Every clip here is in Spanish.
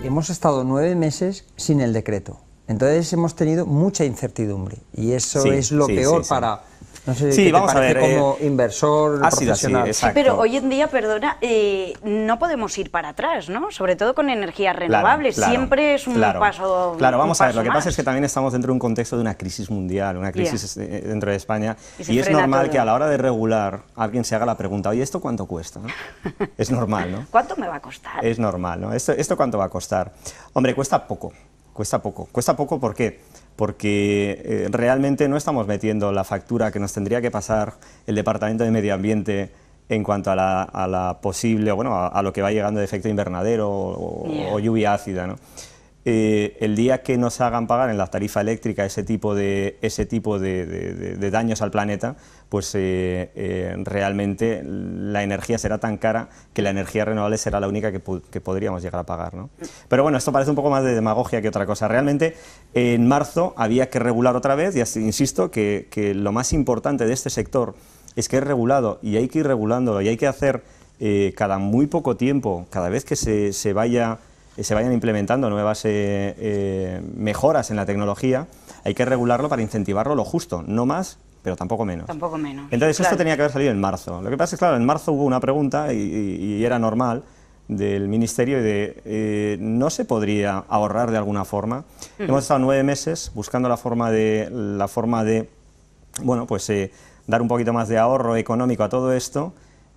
hemos estado 9 meses sin el decreto. Entonces hemos tenido mucha incertidumbre y eso es lo peor para... No sé qué te parece como inversor profesional. Sí, pero hoy en día, perdona, no podemos ir para atrás, ¿no? Sobre todo con energías renovables. Siempre es un paso. Claro, vamos a ver, lo que pasa es que también estamos dentro de un contexto de una crisis mundial, una crisis dentro de España, y es normal que a la hora de regular alguien se haga la pregunta, oye, ¿esto cuánto cuesta? ¿No? Es normal, ¿no? ¿Cuánto me va a costar? Es normal, ¿no? ¿Esto cuánto va a costar? Hombre, cuesta poco. Cuesta poco. Cuesta poco, ¿por qué? Porque realmente no estamos metiendo la factura que nos tendría que pasar el Departamento de Medio Ambiente en cuanto a la posible, bueno, a lo que va llegando de efecto invernadero o lluvia ácida, ¿no? El día que nos hagan pagar en la tarifa eléctrica ese tipo de daños al planeta, pues realmente la energía será tan cara que la energía renovable será la única que podríamos llegar a pagar, ¿no? Pero bueno, esto parece un poco más de demagogia que otra cosa. Realmente en marzo había que regular otra vez, y así, insisto que lo más importante de este sector es que es regulado y hay que ir regulándolo y hay que hacer cada muy poco tiempo, cada vez que se vayan implementando nuevas mejoras en la tecnología, hay que regularlo para incentivarlo lo justo, no más, pero tampoco menos. Tampoco menos. Entonces esto tenía que haber salido en marzo. Lo que pasa es que, claro, en marzo hubo una pregunta, y era normal, del Ministerio de ¿no se podría ahorrar de alguna forma? Hemos estado 9 meses buscando la forma de bueno, pues dar un poquito más de ahorro económico a todo esto.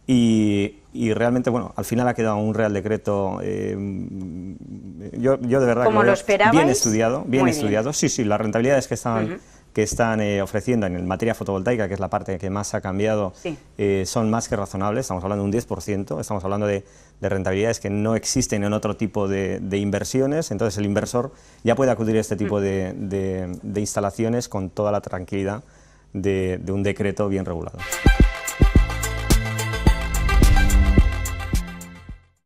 Y realmente, bueno, al final ha quedado un Real Decreto, yo de verdad ¿Como lo esperabais? Bien estudiado. Sí, las rentabilidades que están ofreciendo en materia fotovoltaica, que es la parte que más ha cambiado, son más que razonables. Estamos hablando de un 10%, estamos hablando de rentabilidades que no existen en otro tipo de inversiones, entonces el inversor ya puede acudir a este tipo de instalaciones con toda la tranquilidad de un decreto bien regulado.